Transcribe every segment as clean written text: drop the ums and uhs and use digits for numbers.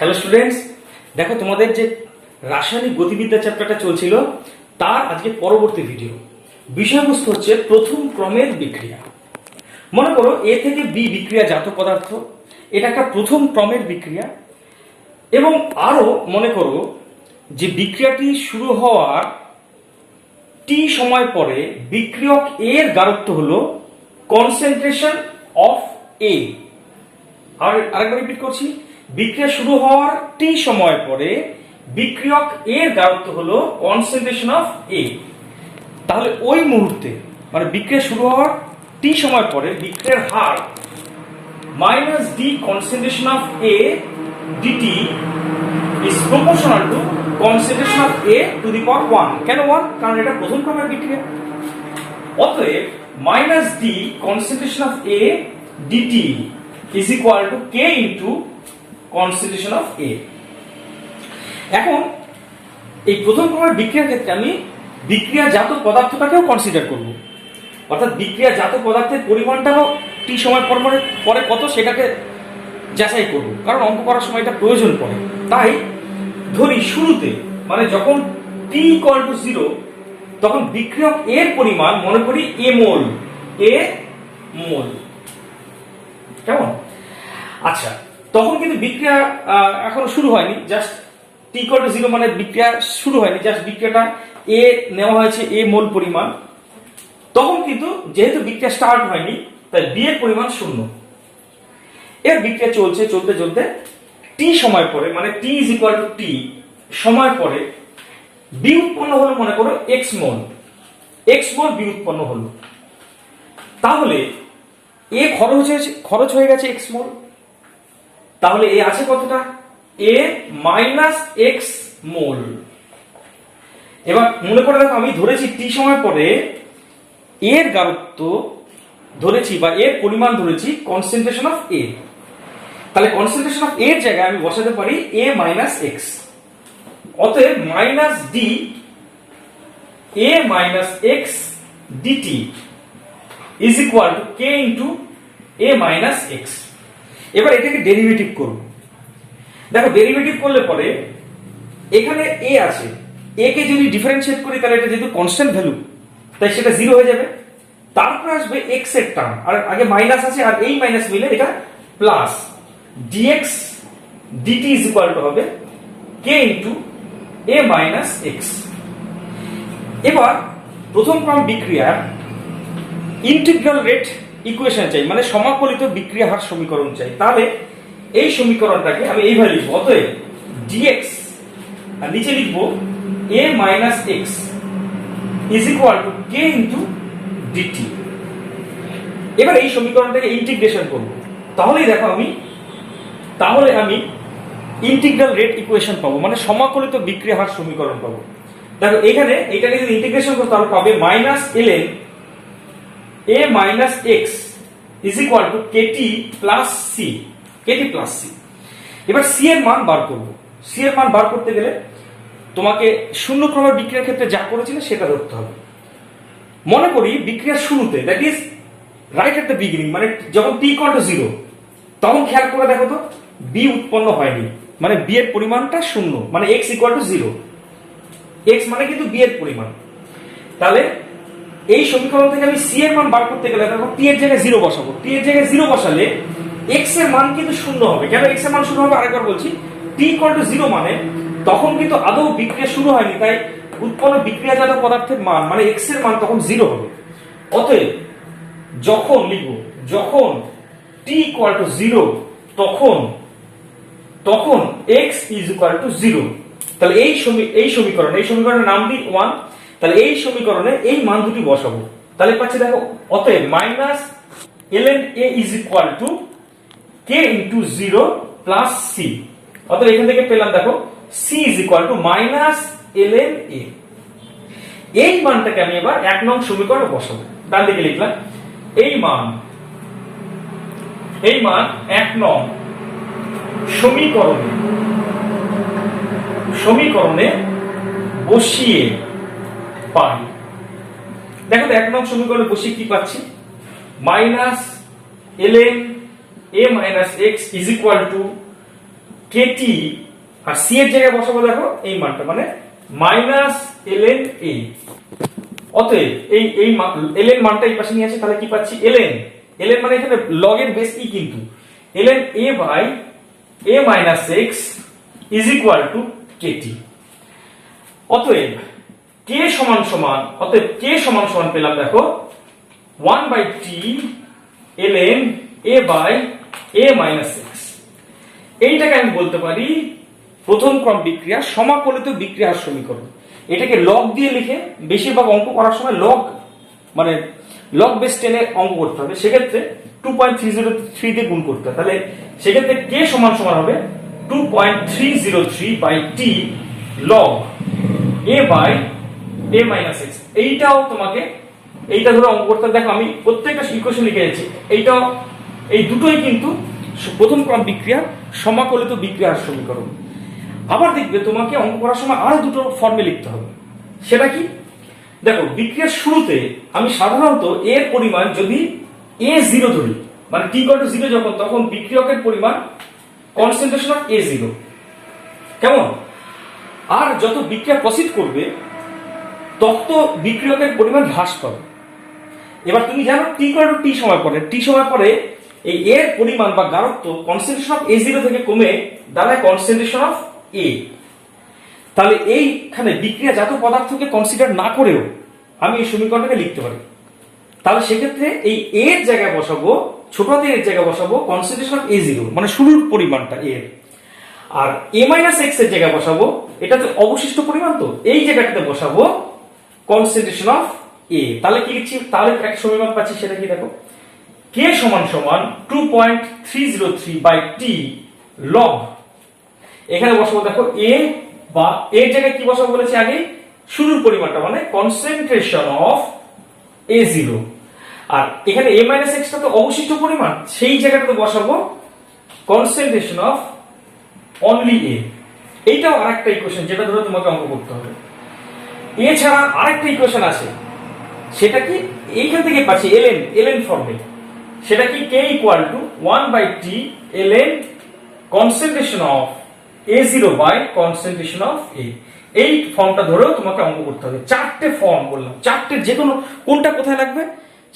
Hello students, দেখো তোমাদের যে রাসায়নিক গতিবিদ্যা চ্যাপ্টারটা চলছিল তার আজকে পরবর্তী ভিডিও। বিষয়বস্তু হচ্ছে প্রথম ক্রমের বিক্রিয়া। মনে করো এ থেকে বি বিক্রিয়া জাত পদার্থ, এটা একটা প্রথম ক্রমের বিক্রিয়া। এবং আরো মনে করো যে বিক্রিয়াটি শুরু হওয়ার টি সময় পরে বিক্রিয়ক এর গাঢ়ত্ব হলো কনসেন্ট্রেশন অফ এ। আরেকবার রিপিট করছি, বিক্রিয়া শুরু হওয়ার টি সময় পরে বিক্রিয়ক এর গাঢ়ত্ব হলো কনসেন্ট্রেশন অফ এ। তাহলে ওই মুহূর্তে মানে বিক্রিয়া শুরু হওয়ার টি সময় পরে বিক্রিয়ার হার minus d concentration of A dt is proportional to concentration of A to the power 1। কেন 1? কারণ এটা প্রথম ক্রমের বিক্রিয়া। অতএব minus d concentration of A dt is equal to k into concentration of A। এখন এই প্রথম ক্রমের বিক্রিয়ার ক্ষেত্রে আমি বিক্রিয়াজাত পদার্থটাকেও কনসিডার করব, অর্থাৎ বিক্রিয়াজাত পদার্থের পরিমাণটাও টি সময় পরে কত সেটাকে যাচাই করব, কারণ অঙ্ক করার সময় এটা প্রয়োজন পড়ে। তাই ধরি শুরুতে মানে যখন টি ইকুয়াল টু 0 তখন বিক্রিয়ক এর পরিমাণ মনে করি এ মোল। কেমন? আচ্ছা, তখন কিন্তু বিক্রিয়া এখনো শুরু হয়নি, জাস্ট টি ইকুয়াল টু 0 মানে বিক্রিয়া শুরু হয়নি, জাস্ট বিক্রিয়াটা এ নেওয়া হয়েছে এ মোল পরিমাণ। তখন কিন্তু যেহেতু বিক্রিয়া স্টার্ট হয়নি তাই বি এর পরিমাণ 0। এর বিক্রিয়া চলতে চলতে টি সময় পরে মানে টি ইজ ইকুয়াল টু টি সময় পরে বি উৎপন্ন হলো মনে করো এক্স মোল বি উৎপন্ন হলো। তাহলে এ খরচ হয়ে গেছে এক্স মোল, তাহলে এ আছে কতটা? এ মাইনাস এক্স মোল। এবার মনে করে দেখো আমি ধরেছি টি সময় পরে এর গাঢ়ত্ব ধরেছি বা এর পরিমাণ ধরেছি কনসেন্ট্রেশন অফ এ। তাহলে কনসেন্ট্রেশন অফ এর জায়গায় আমি বসাতে পারি এ মাইনাস এক্স। অতএব minus d a minus x dt is equal to k into a minus x। এবার এটাকে ডেরিভেটিভ করব। দেখো ডেরিভেটিভ করলে পরে এখানে a আছে, a কে যদি ডিফারেন্সিয়েট করি তাহলে এটা যেহেতু কনস্ট্যান্ট ভ্যালু তাই সেটা 0 হয়ে যাবে। তারপর আসবে x এর টার্ম, আর আগে মাইনাস আছে আর এই মাইনাস মিলে এটা plus dx dt is equal to হবে k into a minus x। এবার প্রথম ক্রম বিক্রিয়ার ইন্টিগ্রাল রেট ইকুয়েশন চাই, মানে সমাকলিত বিক্রিয়া হার সমীকরণ চাই। তাহলে এই সমীকরণটাকে আমি এইভাবে লিখবো, অতএব dx আর নিচে লিখবো a minus x is equal to k into dt। এবার এই সমীকরণটাকে ইন্টিগ্রেশন করব, তাহলে আমি ইন্টিগ্রাল রেট ইকুয়েশন পাবো, মানে সমাকলিত বিক্রিয়া হার সমীকরণ পাবো। দেখো এখানে এটাকে যদি ইন্টিগ্রেশন করতে তাহলে পাবে minus ln a minus x is equal to kt plus c। এবার c এর মান বার করব। c এর মান বার করতে গেলে তোমাকে শূন্য ক্রমের বিক্রিয়ার ক্ষেত্রে যা করেছিলে সেটা ধরতে হবে। মনে করি বিক্রিয়ার শুরুতে, that is right at the beginning, মানে যখন t equal to 0 তখন খেয়াল করে দেখো তো b উৎপন্ন হয়নি, মানে b এর পরিমাণটা 0, মানে x equal to 0। x মানে কিন্তু b এর পরিমাণ। তাহলে এই সমীকরণ থেকে আমি c এর মান বার করতে গেলে দেখো t এর জায়গায় 0 বসাবো। t এর জায়গায় 0 বসালে x এর মান কিন্তু 0 হবে। কেন x এর মান 0 হবে? আরেকবার বলছি, t equal to 0 মানে তখন কিন্তু আদৌ বিক্রিয়া শুরু হয়নি, তাই উৎপন্ন বিক্রিয়াজাত পদার্থের মান মানে x এর মান তখন 0 হবে। অতএব যখন t equal to 0 তখন x is equal to 0। তাহলে এই সমীকরণের নাম দিই 1। তাহলে এই সমীকরণে এই মান দুটি বসাবো, তাহলে পাচ্ছি দেখো অতএব minus ln a is equal to k into 0 plus c। অতএব এখান থেকে পেলাম দেখো c is equal to minus ln a। এই মানটাকে আমি এবার 1 নং সমীকরণে বসাবো। ডান দিকে লিখলাম এই মান 1 নং সমীকরণে বসিয়ে পাই। দেখো তো 1 নং সমীকরণে বসিয়ে কি পাচ্ছি? Minus ln a minus x is equal to kt, আর সি এর জায়গায় বসাবো দেখো এই মানটা, মানে মাইনাস ln a। অতএব এই এই ln মানটা এই পাশে নিয়ে আসে, তাহলে কি পাচ্ছি ln মানে এখানে log এর বেস ই, কিন্তু ln a by a minus x is equal to kt। অতএব k সমান সমান, অতএব k সমান সমান পেলাম দেখো 1 by t ln a by a minus x। এইটাকে আমি বলতে পারি প্রথম ক্রম বিক্রিয়া সমাকলিত বিক্রিয়ার সমীকরণ। এটাকে লগ দিয়ে লিখে বেশিরভাগ অঙ্ক করার সময় লগ মানে লগ বেস 10 এ অঙ্ক করতে হবে, সেক্ষেত্রে 2.303 দিয়ে গুণ করতে হবে। তাহলে সেক্ষেত্রে k সমান সমান হবে 2.303 by t log a by a minus x। এইটাও তোমাকে এইটা ধরে অঙ্ক করতে হবে। দেখো আমি প্রত্যেকটা ইকুয়েশন লিখে যাচ্ছি, এইটাও এই দুটোই কিন্তু প্রথম ক্রম বিক্রিয়া সমাকলিত বিক্রিয়ার সমীকরণ। আবার দেখবে তোমাকে অঙ্ক করার সময় আরো দুটো ফর্মে লিখতে হবে। সেটা কি? দেখো বিক্রিয়ার শুরুতে আমি সাধারণত এর পরিমাণ যদি a0 ধরি, মানে t=0 যখন, তখন বিক্রিয়কের পরিমাণ কনসেন্ট্রেশন অফ a0 কেমন, আর যত বিক্রিয়া প্রসিড করবে তত বিক্রিয়কের পরিমাণ হ্রাস পাবে। এবার তুমি জানো t সময় পরে এই এর পরিমাণ বা গাঢ়ত্ব কনসেন্ট্রেশন অফ a0 থেকে কমে দাঁড়ায় কনসেন্ট্রেশন অফ a। তাহলে এইখানে বিক্রিয়াজাত পদার্থকে কনসিডার না করেও আমি এই সমীকরণটাকে লিখতে পারি। তাহলে সেক্ষেত্রে এই a এর জায়গায় বসাবো, ছোট হাতের এর জায়গায় বসাবো কনসেন্ট্রেশন অফ a0, মানে শুরুর পরিমাণটা এর, আর a মাইনাস x এর জায়গায় বসাবো, এটা তো অবশিষ্ট পরিমাণ, তো এই জায়গাটাতে বসাবো কনসেন্ট্রেশন অফ a। তাহলে কি লিখছি, তাহলে এক সমীকরণ পাচ্ছি, সেটা কি দেখো, k সমান সমান 2.303 বাই t log, এখানে বসাবো দেখো a, বা এর জায়গায় কি বসাবো বলেছি আগে, শুরুর পরিমাণটা মানে কনসেন্ট্রেশন অফ a0, আর এখানে a মাইনাস x টা তো অবশিষ্ট পরিমাণ, সেই জায়গাটাতে বসাবো কনসেন্ট্রেশন অফ অনলি a। এইটাও আরেকটা ইকুয়েশন যেটা ধরে তোমাকে অঙ্ক করতে হবে। এছাড়া আরেকটা ইকুয়েশন আছে, সেটা কি এইখান থেকে পাচ্ছি ln ফর্মে, সেটা কি k equal to 1 by t ln concentration of a0 by concentration of a। এই ফর্মটা ধরেও তোমাকে অঙ্ক করতে হবে। চারটে ফর্ম বললাম, চারটে যে কোনো কোনটা কোথায় লাগবে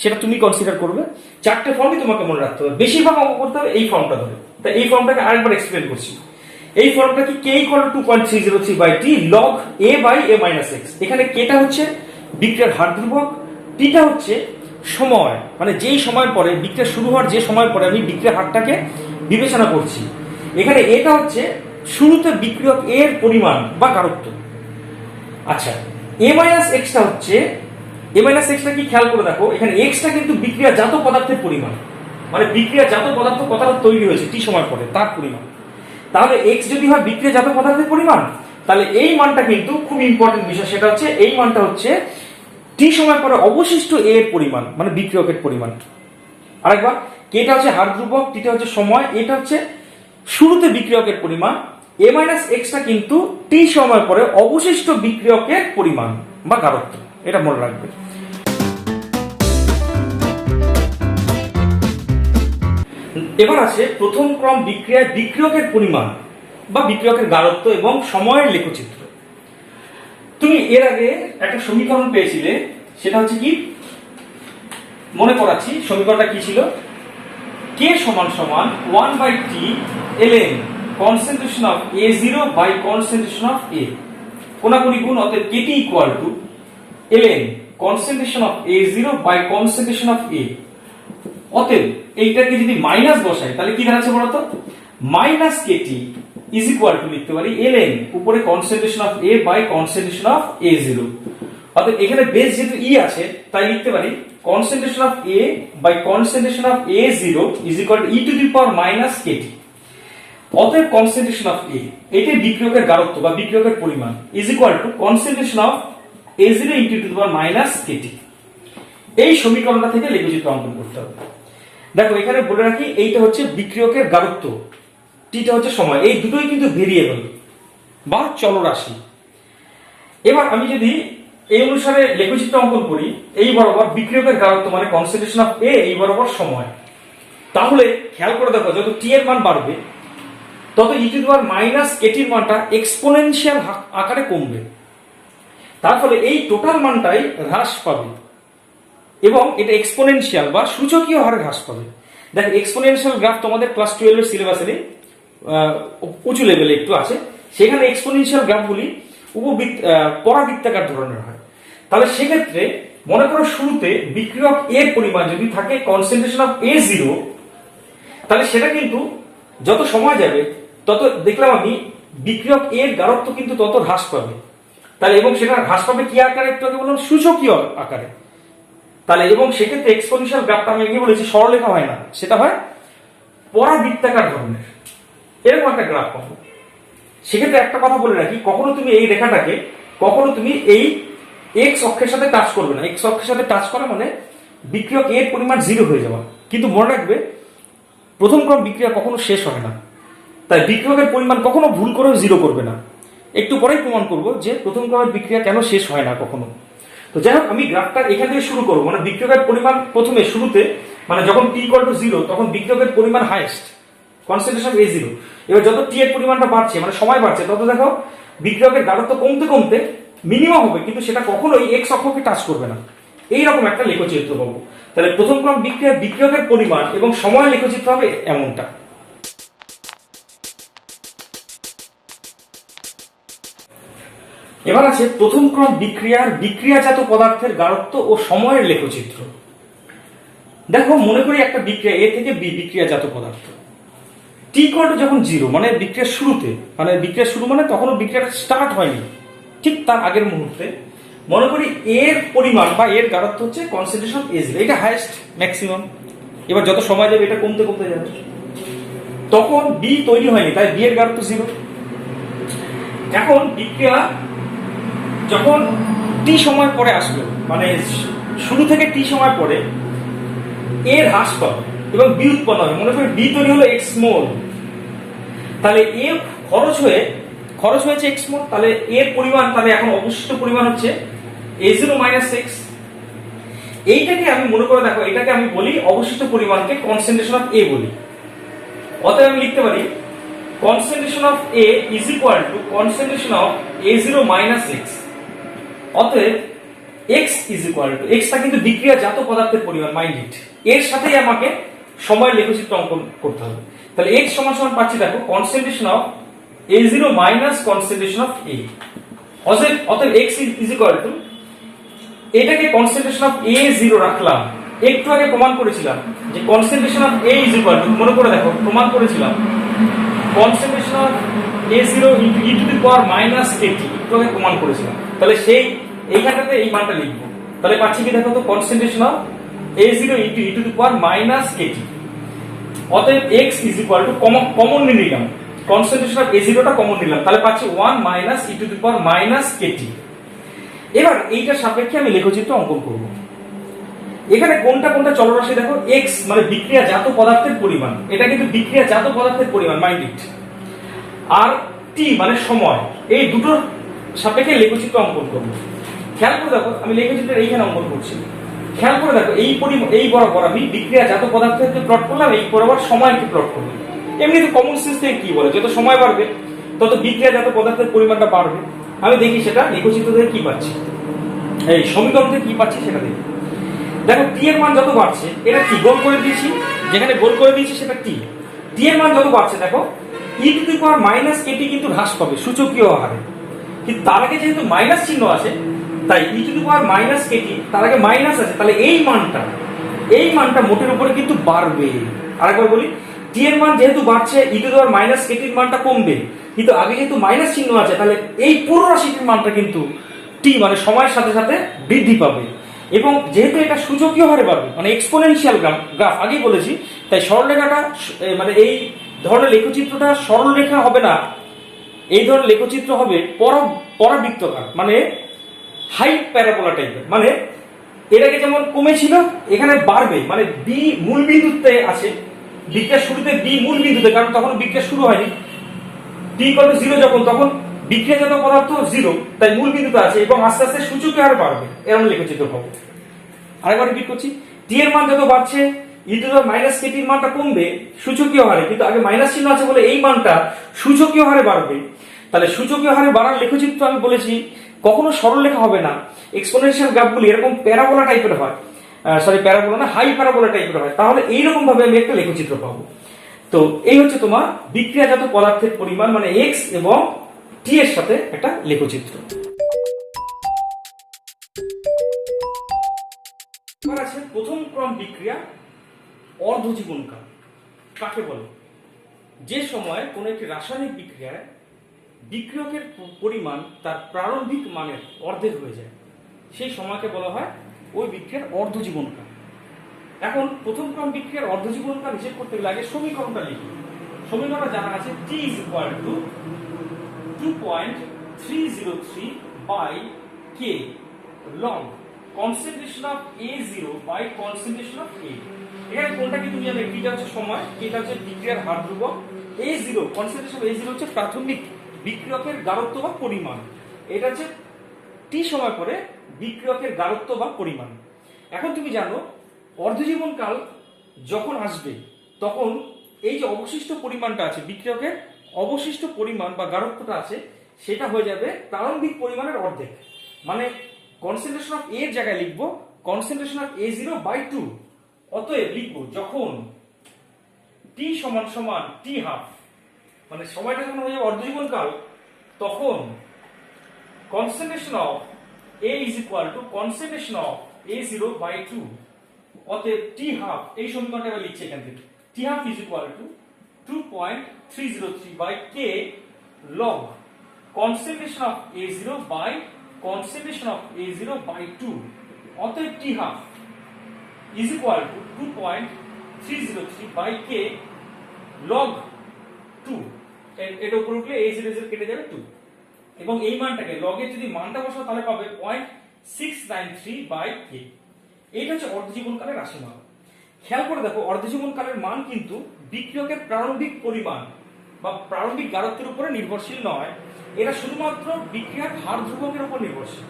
সেটা তুমি কনসিডার করবে, চারটে ফর্মই তোমাকে মনে রাখতে হবে। বেশিরভাগ অঙ্ক করতে হবে এই ফর্মটা ধরে। তাই এই ফর্মটাকে আরেকবার এক্সপ্লেন করছি। এই ফর্মটা কি k equal to 2.303 by t log a by a minus x। এখানে k টা হচ্ছে বিক্রিয়ার হার ধ্রুবক, t টা হচ্ছে সময়, মানে যেই সময় পরে বিক্রিয়া শুরু হওয়ার যে সময় পরে আমি বিক্রিয়ার হারটাকে বিবেচনা করছি। এখানে এটা হচ্ছে শুরুতে বিক্রিয়ক এর পরিমাণ বা গাঢ়ত্ব। আচ্ছা, a মাইনাস x টা হচ্ছে, a মাইনাস x টা কি খেয়াল করে দেখো, এখানে x টা কিন্তু বিক্রিয়াজাত পদার্থের পরিমাণ, মানে বিক্রিয়াজাত পদার্থ কতটা তৈরি হয়েছে t সময় পরে তার পরিমাণ। তাহলে x যদি হয় বিক্রিয়াজাত পদার্থের পরিমাণ, তাহলে এই মানটা কিন্তু খুব ইম্পর্টেন্ট বিষয়, সেটা হচ্ছে এই মানটা হচ্ছে t সময় পরে অবশিষ্ট a এর পরিমাণ, মানে বিক্রিয়কের পরিমাণ। আরেকবার, k টা হচ্ছে হার ধ্রুবক, t টা হচ্ছে সময়, এটা হচ্ছে শুরুতে বিক্রিয়কের পরিমাণ, a মাইনাস x টা কিন্তু t সময় পরে অবশিষ্ট বিক্রিয়কের পরিমাণ বা গাঢ়ত্ব, এটা মনে রাখবে। এবার আছে প্রথম ক্রম বিক্রিয়ায় বিক্রিয়কের পরিমাণ বা বিক্রিয়কের গাঢ়ত্ব এবং সময়ের লেখচিত্র। তুমি এর আগে একটা সমীকরণ পেয়েছিলে, সেটা হচ্ছে কি, মনে করাচ্ছি সমীকরণটা কি ছিল, k সমান সমান 1 by t ln concentration of a0 by concentration of a, কোনাকুনি গুণ, অতএব kt equal to ln concentration of a0 by concentration of a। অতএব এইটাকে যদি মাইনাস বসাই তাহলে কি দাঁড়াচ্ছে বলতো, minus kt is equal to লিখতে পারি ln উপরে concentration of a by concentration of a0। অতএব এখানে বেস যেহেতু e আছে তাই লিখতে পারি concentration of a by concentration of a0 is equal to e to the power minus kt। অতএব কনসেন্ট্রেশন অফ a, এটাই বিক্রিয়কের গাঢ়ত্ব বা বিক্রিয়কের পরিমাণ, is equal to concentration of a0 into to the power minus kt। এই সমীকরণটা থেকে লেখচিত্র অঙ্কন করতে হবে। দেখো এখানে বলে রাখি, এইটা হচ্ছে বিক্রিয়কের গাঢ়ত্ব, t টা হচ্ছে সময়, এই দুটোই কিন্তু ভেরিয়েবল বা চলরাশি। এবার আমি যদি এই অনুসারে লেখচিত্র অঙ্কন করি, এই বরাবর বিক্রিয়কের গাঢ়ত্ব মানে কনসেন্ট্রেশন অফ a, এই বরাবর সময়, তাহলে খেয়াল করে দেখো যত t এর মান বাড়বে তত ই টু দি পাওয়ার মাইনাস কেটির মানটা এক্সপোনেনশিয়াল আকারে কমবে। তার ফলে এই টোটাল মানটাই হ্রাস পাবে এবং এটা এক্সপোনেনশিয়াল বা সূচকীয় হারে হ্রাস পাবে। দেখো এক্সপোনেনশিয়াল গ্রাফ তোমাদের ক্লাস 12 এর সিলেবাসে উঁচু লেভেলে একটু আছে, সেখানে এক্সপোনেনশিয়াল গ্রাফগুলি পরাবৃত্তাকার ধরনের হয়। তাহলে সেক্ষেত্রে মনে করো শুরুতে বিক্রিয়ক এর পরিমাণ যদি থাকে কনসেন্ট্রেশন অফ A0, তাহলে সেটা কিন্তু যত সময় যাবে তত দেখলাম আমি বিক্রিয়ক এর গাঢ়ত্ব কিন্তু তত হ্রাস পাবে। তাহলে এবং সেটা হ্রাস পাবে কি আকারে, একটু আগে বললাম সূচকীয় আকারে। তাহলে এবং সেক্ষেত্রে এক্সপোনেনশিয়াল গ্রাফটা আমি আগে বলেছি সরলরেখা হয় না, সেটা হয় পরাবৃত্তাকার ধরনের, এরকম একটা গ্রাফ পাবো। সেক্ষেত্রে একটা কথা বলে রাখি, কখনো তুমি এই রেখাটাকে কখনো তুমি এই এক্স অক্ষের সাথে টাচ করবে না। এক্স অক্ষের সাথে টাচ করা মানে বিক্রিয়ক এর পরিমাণ 0 হয়ে যাওয়া। কিন্তু মনে রাখবে প্রথম ক্রম বিক্রিয়া কখনো শেষ হয় না, তাই বিক্রিয়কের পরিমাণ কখনো ভুল করেও 0 করবে না। একটু পরেই প্রমাণ করব যে প্রথম ক্রমের বিক্রিয়া কেন শেষ হয় না কখনো। তো যাই হোক, আমি গ্রাফটা এখান থেকে শুরু করবো, মানে বিক্রিয়কের পরিমাণ প্রথমে শুরুতে মানে যখন t = 0 তখন বিক্রিয়কের পরিমাণ হাইয়েস্ট কনসেন্ট্রেশন A0। এবার যত টি এর পরিমাণটা বাড়ছে মানে সময় বাড়ছে তত দেখো বিক্রিয়কের গাঢ়ত্ব কমতে কমতে মিনিমাম হবে, কিন্তু সেটা কখনোই এক্স অক্ষকে টাচ করবে না। এইরকম একটা লেখচিত্র পাবো। তাহলে প্রথম ক্রম বিক্রিয়া বিক্রিয়কের পরিমাণ এবং সময় লেখচিত্র হবে এমনটা। এবার আছে প্রথম ক্রম বিক্রিয়ার বিক্রিয়াজাত পদার্থের গাঢ়ত্ব ও সময়ের লেখচিত্র। দেখো মনে করি একটা বিক্রিয়া এ থেকে বি বিক্রিয়াজাত পদার্থ, t = যখন 0 মানে বিক্রিয়ার শুরুতে, মানে বিক্রিয়া শুরু মানে তখনও বিক্রিয়াটা স্টার্ট হয়নি, ঠিক তার আগের মুহূর্তে মনে করি এর পরিমাণ বা এর গাঢ়ত্ব হচ্ছে কনসেন্ট্রেশন A0, এটা হাইয়েস্ট ম্যাক্সিমাম। এবার যত সময় যাবে এটা কমতে কমতে যাবে, তখন বি তৈরি হয়নি, তাই বি এর গাঢ়ত্ব 0। এখন বিক্রিয়া যখন টি সময় পরে আসবে মানে শুরু থেকে টি সময় পরে এর হ্রাস পাবে এবং বি উৎপন্ন হবে। মনে করি বি তৈরি হলো এক্স মোল, তাহলে এ খরচ হয়েছে এক্স মোল, তাহলে এর পরিমাণ তাহলে এখন অবশিষ্ট পরিমাণ হচ্ছে A0 - x। এইটাকে আমি মনে করে দেখো, এটাকে আমি বলি অবশিষ্ট পরিমাণকে কনসেন্ট্রেশন অফ A বলি। অতএব আমি লিখতে পারি concentration of A = concentration of A0 - x। অতএব x টা কিন্তু বিক্রিয়াজাত পদার্থের পরিমাণ, মাইন্ড ইট, এর সাথেই আমাকে সময়ের লেখচিত্র অঙ্কন করতে হবে। তাহলে x = পাচ্ছি দেখো concentration of A0 - concentration of A। অতএব x = এটাকে কনসেন্ট্রেশন অফ A0 রাখলাম। একটু আগে প্রমাণ করেছিলাম যে কনসেন্ট্রেশন অফ A = মনে করে দেখো প্রমাণ করেছিলাম concentration of A0 × e⁻⁻ kT, একটু আগে প্রমাণ করেছিলাম। তাহলে সেই এইখানটাতে এই মানটা লিখবো। তাহলে পাচ্ছি কি দেখো তো concentration of A0 × e⁻⁻ kT। অতএব x = কমন নিলাম, কনসেন্ট্রেশন অফ A0 টা কমন নিলাম, তাহলে পাচ্ছি 1 - e⁻⁻ kT। এবার এইটার সাপেক্ষে আমি লেখচিত্র অঙ্কন করব। এখানে কোনটা কোনটা চলরাশি দেখো, x মানে বিক্রিয়াজাত পদার্থের পরিমাণ, এটা কিন্তু বিক্রিয়াজাত পদার্থের পরিমাণ, মাইন্ড ইট, আর t মানে সময়, এই দুটোর সাপেক্ষে লেখচিত্র অঙ্কন করব। খেয়াল করে দেখো আমি লেখচিত্রের এইখানে অঙ্কন করছি, খেয়াল করে দেখো এই বরাবর আমি বিক্রিয়াজাত পদার্থকে প্লট করলাম, এই বরাবর সময়কে প্লট করলাম। এমনি তো কমন সেন্স থেকে কি বলে, যত সময় বাড়বে তত বিক্রিয়াজাত পদার্থের পরিমাণটা বাড়বে। আমি দেখি সেটা লেখচিত্র থেকে কি পাচ্ছি, এই সমীকরণ থেকে কি পাচ্ছি সেটা দেখি। দেখো টি এর মান যত বাড়ছে, এটা কি গোল করে দিয়েছি, যেখানে গোল করে দিয়েছি সেটা টি এর মান যত বাড়ছে দেখো e⁻ kT কিন্তু হ্রাস পাবে সূচকীয় হারে। কিন্তু তার আগে যেহেতু মাইনাস চিহ্ন আছে তাই e⁻ kT তার আগে মাইনাস আছে, তাহলে এই মানটা মোটের উপরে কিন্তু বাড়বে। আরেকবার বলি, টি এর মান যেহেতু বাড়ছে e⁻ kT এর মানটা কমবে, কিন্তু আগে যেহেতু মাইনাস চিহ্ন আছে তাহলে এই পুরো রাশিটির মানটা কিন্তু টি মানে সময়ের সাথে সাথে বৃদ্ধি পাবে। এবং যেহেতু এটা সূচকীয় হারে বাড়বে মানে এক্সপোনেনশিয়াল গ্রাফ আগেই বলেছি, তাই সরলরেখাটা মানে এই ধরনের লেখচিত্রটা সরলরেখা হবে না, এই ধরনের লেখচিত্র হবে পরাবৃত্তাকার মানে হাই প্যারাবোলা টাইপের। মানে এটাকে যেমন কমেছিল এখানে বাড়বে, মানে বি মূল বিন্দুতে আছে, বিক্রিয়ার শুরুতে বি মূল বিন্দুতে, কারণ তখন বিক্রিয়া শুরু হয়নি, t = 0 যখন তখন বিক্রিয়াজাত পদার্থ 0, তাই মূল বিন্দুতে আছে এবং আস্তে আস্তে সূচকীয় হারে বাড়বে, এরকম লেখচিত্র পাবো। আরেকবার রিপিট করছি, টি এর মান যত বাড়ছে e to the power minus kt এর মানটা কমবে সূচকীয় হারে, কিন্তু আগে মাইনাস চিহ্ন আছে বলে এই মানটা সূচকীয় হারে বাড়বে। তাহলে সূচকীয় হারে বাড়ার লেখচিত্র আমি বলেছি কখনো সরল লেখা হবে না, এক্সপোনেনশিয়াল গ্রাফগুলি এরকম প্যারাবোলা টাইপের হয়, সরি প্যারাবোলা না, হাই প্যারাবোলা টাইপের হয়। তাহলে এইরকম ভাবে আমি একটা লেখচিত্র পাবো। তো এই হচ্ছে তোমার বিক্রিয়াজাত পদার্থের পরিমাণ মানে x এবং t এর সাথে একটা লেখচিত্র। এবার আছে প্রথম ক্রম বিক্রিয়া অর্ধজীবনকাল। কাকে বলে? যে সময় কোনো একটি রাসায়নিক বিক্রিয়ায় বিক্রিয়কের পরিমাণ তার প্রারম্ভিক মানের অর্ধেক হয়ে যায়, সেই সময়কে বলা হয় ওই বিক্রিয়ার অর্ধজীবনকাল। এখন প্রথম ক্রম বিক্রিয়ার অর্ধজীবনকাল হিসেব করতে গেলে আগে সমীকরণটা লিখি। সমীকরণটা জানা আছে T is equal to 2.303 by K log concentration of A0 by concentration of A। এখানে কোনটা কি তুমি জানো? এটা হচ্ছে সময়, এটা হচ্ছে বিক্রিয়ার হার ধ্রুবক। A0 concentration of A0 হচ্ছে প্রাথমিক বিক্রিয়কের গাঢ়ত্ব বা পরিমাণ, এটা হচ্ছে টি সময় পরে বিক্রিয়কের গাঢ়ত্ব বা পরিমাণ। এখন তুমি জানো অর্ধজীবনকাল যখন আসবে তখন এই যে অবশিষ্ট পরিমাণটা আছে, বিক্রিয়কের অবশিষ্ট পরিমাণ বা গাঢ়ত্বটা আছে, সেটা হয়ে যাবে প্রারম্ভিক পরিমাণের অর্ধেক। মানে কনসেন্ট্রেশন অফ এ এর জায়গায় লিখবো কনসেন্ট্রেশন অফ A0 বাই 2। অতএব লিখবো যখন টি সমান সমান টি হাফ, মানে সময়টা যখন হয়ে যাবে অর্ধজীবনকাল, তখন concentration of A is equal to concentration of A0 by 2। অতএব টি হাফ, এই সমীকরণটা এবার লিখছি এখান থেকে, টি half is equal to 2.303 by K log concentration of A0 by concentration of A0 by 2। অতএব টি half is equal to 2.303 by K log 2। এর উপর উঠলে A0 কেটে যাবে 2, এবং এই মানটাকে লগের যদি মানটা বসাও তাহলে পাবে 0.693 বাই K। এইটা হচ্ছে অর্ধজীবনকালের রাশিমালা। খেয়াল করে দেখো অর্ধজীবনকালের মান কিন্তু বিক্রিয়কের প্রারম্ভিক পরিমাণ বা প্রারম্ভিক গাঢ়ত্বের উপরে নির্ভরশীল নয়, এটা শুধুমাত্র বিক্রিয়ার হার ধ্রুবকের উপর নির্ভরশীল।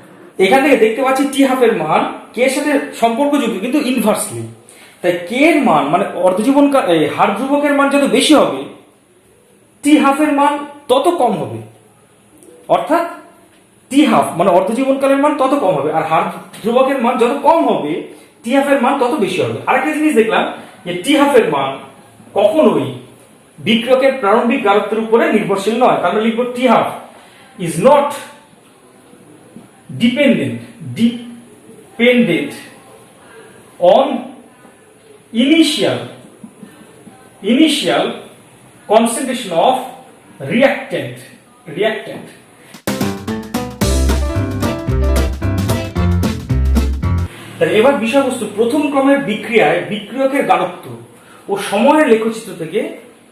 এখান থেকে দেখতে পাচ্ছি টি হাফ এর মান কে এর সাথে সম্পর্কযুক্ত কিন্তু ইনভার্সলি। তাই কে এর মান মানে অর্ধজীবনকাল হার ধ্রুবকের মান যত বেশি হবে টি হাফ এর মান তত কম হবে। অর্থাৎ টি হাফ মানে অর্ধজীবনকালের মান তত কম হবে, আর হার ধ্রুবকের মান যত কম হবে টি হাফ এর মান তত বেশি হবে। আরেকটা জিনিস দেখলাম যে টি হাফ এর মান কখনোই বিক্রিয়কের প্রারম্ভিক গাঢ়ত্বের উপরে নির্ভরশীল নয়। তাহলে লিখবো t half is not dependent on initial concentration of reactant। এবার বিষয়বস্তু প্রথম ক্রমের বিক্রিয়ায় বিক্রিয়কের গাঢ়ত্ব ও সময়ের লেখচিত্র থেকে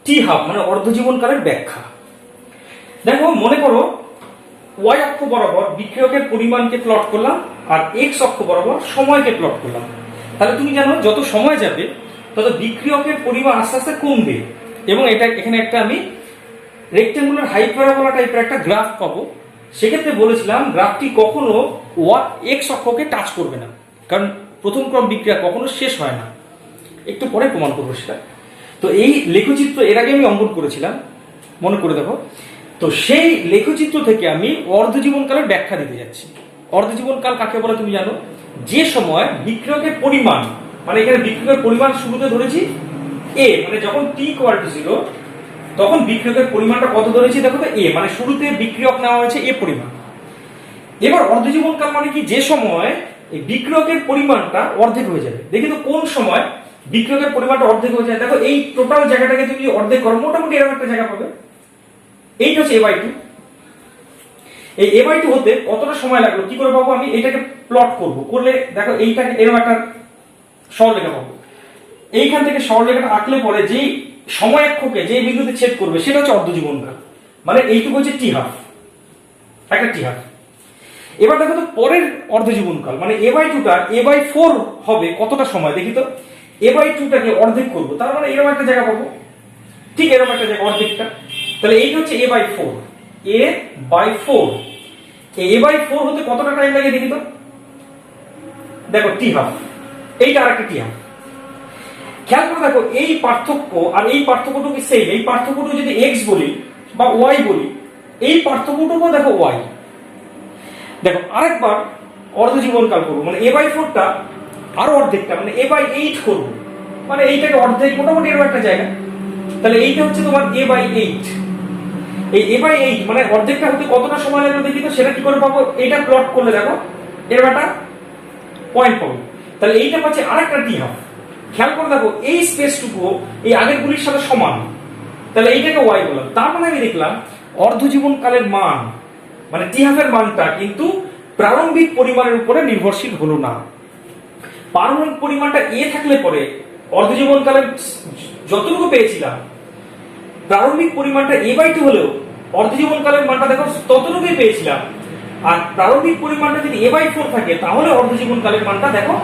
টি হাফ মানে অর্ধজীবনকালের ব্যাখ্যা। দেখো মনে করো ওয়াই অক্ষ বরাবর বিক্রিয়কের পরিমাণকে প্লট করলাম আর এক্স অক্ষ বরাবর সময়কে প্লট করলাম। তাহলে তুমি জানো যত সময় যাবে তত বিক্রিয়কের পরিমাণ আস্তে আস্তে কমবে, এবং এটা এখানে একটা আমি রেক্ট্যাঙ্গুলার হাইপারবোলা টাইপের একটা গ্রাফ পাবো। সেক্ষেত্রে বলেছিলাম গ্রাফটি কখনো এক্স অক্ষকে টাচ করবে না, কারণ প্রথম ক্রম বিক্রিয়া কখনো শেষ হয় না। একটু পরে প্রমাণ করবো সেটা। তো এই লেখচিত্র এর আগে আমি অঙ্কন করেছিলাম, মনে করে দেখো। তো সেই লেখচিত্র থেকে আমি অর্ধজীবনকালের ব্যাখ্যা দিতে যাচ্ছি। অর্ধজীবনকাল কাকে বলে তুমি জানো? যে সময় বিক্রিয়কের পরিমাণ মানে এখানে বিক্রিয়কের পরিমাণ শুরুতে ধরেছি এ, মানে যখন টি ইকুয়াল টু 0 তখন বিক্রিয়কের পরিমাণটা কত ধরেছি দেখো তো এ, মানে শুরুতে বিক্রিয়ক নেওয়া হয়েছে এ পরিমাণ। এবার অর্ধজীবনকাল মানে কি? যে সময় এই বিক্রিয়কের পরিমাণটা অর্ধেক হয়ে যাবে। দেখি তো কোন সময় বিক্রিয়কের পরিমাণটা অর্ধেক হয়ে যায়। দেখো এই টোটাল জায়গাটাকে তুমি অর্ধেক করো, মোটামুটি এরকম একটা জায়গা পাবে। এইটা হচ্ছে a/2। এই a/2 হতে কতটা সময় লাগলো কি করে পাবো? আমি এটাকে প্লট করব, করলে দেখো এইটাকে এরকম একটা সরলরেখা পাবো। এইখান থেকে সরলরেখাটা আঁকলে পরে যেই সময় অক্ষকে যে বিন্দুতে ছেদ করবে সেটা হচ্ছে অর্ধজীবনকাল, মানে এইটুকু হচ্ছে টি হাফ, একটা টি হাফ। এবার দেখো তো পরের অর্ধজীবনকাল মানে a/2টা a/4 হবে কতটা সময় দেখি তো। a/2টাকে অর্ধেক করবো, তার মানে এরকম একটা জায়গা পাবো, ঠিক এরকম একটা জায়গা অর্ধেকটা। তাহলে এইটা হচ্ছে a/4। এই a/4 হতে কতটা টাইম লাগে দেখি তো। দেখো টি হাফ, এইটা আরেকটা টি হাফ। খেয়াল করে দেখো এই পার্থক্য আর এই পার্থক্যটুকু সেম, এই পার্থক্যটুকু যদি এক্স বলি বা ওয়াই বলি, এই পার্থক্যটুকু দেখো ওয়াই। দেখো আরেকবার অর্ধ জীবনকাল করবো, মানে a/4 টা আরো অর্ধেকটা মানে a/8 করবো, মানে এইটাকে অর্ধেক মোটামুটি এরকম একটা জায়গা। তাহলে এইটা হচ্ছে তোমার a/8। এই a/8 মানে অর্ধেকটা হতে কতটা সময় লাগবে দেখি তো, সেটা কি করে পাবো? এটা প্লট করলে দেখো এরকম একটা পয়েন্ট পাবো। তাহলে এইটা পাচ্ছে আরেকটা টি হাফ। খেয়াল করে দেখো এই স্পেসটুকু এই আগের গুলির সাথে সমান, তাহলে এইটাকে ওয়াই বললাম। তার মানে আমি দেখলাম অর্ধ জীবনকালের মান মানে টি হাফের মানটা কিন্তু প্রারম্ভিক পরিমাণের উপরে নির্ভরশীল হলো না। প্রারম্ভিক পরিমাণটা এ থাকলে পরে অর্ধ জীবনকালের যতটুকু পেয়েছিলাম, প্রারম্ভিক পরিমাণটা a/2 হলেও অর্ধ জীবনকালের মানটা দেখো ততটুকুই পেয়েছিলাম। আর প্রারম্ভিক পরিমাণটা যদি a/4 থাকে তাহলে অর্ধ জীবনকালের মানটা দেখো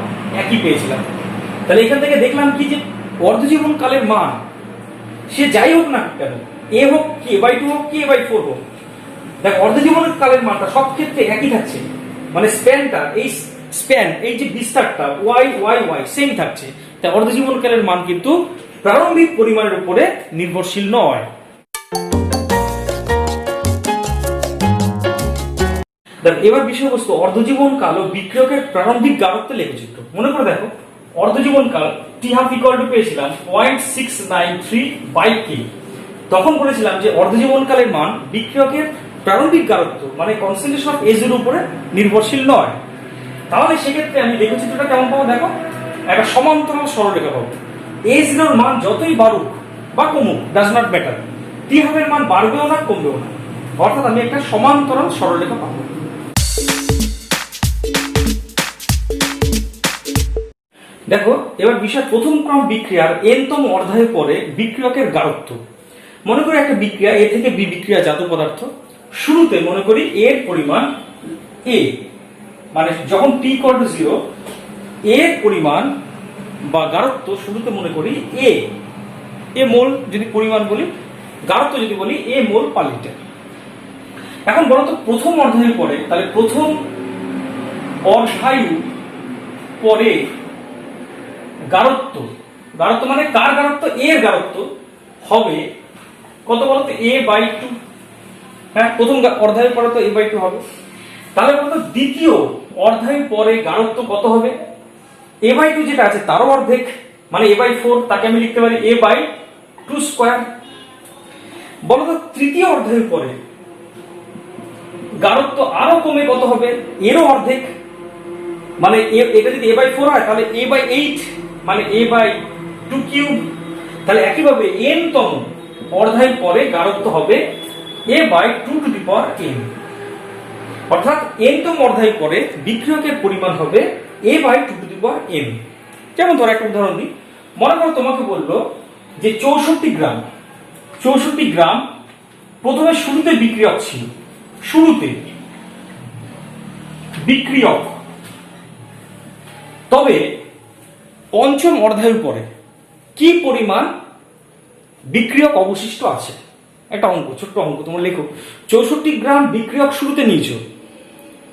একই পেয়েছিলাম। তাহলে এখান থেকে দেখলাম কি যে অর্ধ জীবনকালের মান সে যাই হোক না কেন, এ হোক কি a/2 হোক কি a/4 হোক, দেখ অর্ধ জীবনকালের মানটা সব ক্ষেত্রে একই থাকছে। মানে স্প্যানটা এই যে বিস্তারটা ওয়াই ওয়াই ওয়াই সেম থাকছে। তাই অর্ধ জীবনকালের মান কিন্তু প্রারম্ভিক পরিমাণের উপরে নির্ভরশীল নয়। এবার বিষয়বস্তু অর্ধজীবনকাল ও বিক্রিয়কের প্রারম্ভিক গাঢ়ত্ব লেখচিত্র। মনে করে দেখো অর্ধজীবনকাল টি হাফ ইকুয়াল টু পেয়েছিলাম 0.693/k। তখন বলেছিলাম যে অর্ধজীবনকালের মান বিক্রিয়কের প্রারম্ভিক গাঢ়ত্ব মানে কনসেন্ট্রেশন অফ এজ এর উপরে নির্ভরশীল নয়। তাহলে সেক্ষেত্রে আমি লেখচিত্রটা কেমন পাবো দেখো, একটা সমান্তরাল সরলরেখা পাবো। a0 এর মান যতই বাড়ুক বা কমুক ডাজ নট ম্যাটার, টি হাফের মান বাড়বেও না কমবেও না, অর্থাৎ আমি একটা সমান্তরাল সরলরেখা পাবো। দেখো এবার বিষয় প্রথম ক্রম বিক্রিয়ার এনতম অধ্যায়ের পরে বিক্রিয়কের গাঢ়ত্ব। মনে করি একটা বিক্রিয়া এ থেকে বি বিক্রিয়া জাত পদার্থ, শুরুতে মনে করি এর পরিমাণ এ, মানে যখন টি ইকুয়াল টু 0 এর পরিমাণ বা গাঢ়ত্ব শুরুতে মনে করি এ মোল যদি পরিমাণ বলি, গাঢ়ত্ব যদি বলি এ মোল পার লিটার। এখন বলতো প্রথম অধ্যায়ের পরে, তাহলে প্রথম অধ্যায় পরে গাঢ়ত্ব মানে কার গাঢ়ত্ব? এর গাঢ়ত্ব হবে কত বলতো? a/2। হ্যাঁ, প্রথম অধ্যায়ের পরে তো a/2 হবে। তাহলে বলতো দ্বিতীয় অধ্যায়ের পরে গাঢ়ত্ব কত হবে? a/2 যেটা আছে তারও অর্ধেক, মানে a/4, তাকে আমি লিখতে পারি a/2²। বলতো তৃতীয় অধ্যায়ের পরে গাঢ়ত্ব আরো কমে কত হবে? এরও অর্ধেক, মানে এটা যদি a/4 হয় তাহলে a/8 মানে a/2³। তাহলে একইভাবে n তম অধ্যায় পরে গাঢ়ত্ব হবে a/2n, অর্থাৎ n তম অধ্যায় পরে বিক্রিয়কের পরিমাণ হবে a/2n। যেমন ধর একটা উদাহরণ দিই, মনে করো তোমাকে বললো যে 64 গ্রাম প্রথমে শুরুতে বিক্রিয়ক ছিল, শুরুতে বিক্রিয়ক, তবে পঞ্চম অধ্যায়ের পরে কি পরিমাণ বিক্রিয়ক অবশিষ্ট আছে। একটা অঙ্ক, ছোট্ট অঙ্ক তোমরা লেখো, 64 গ্রাম বিক্রিয়ক শুরুতে নিয়েছ,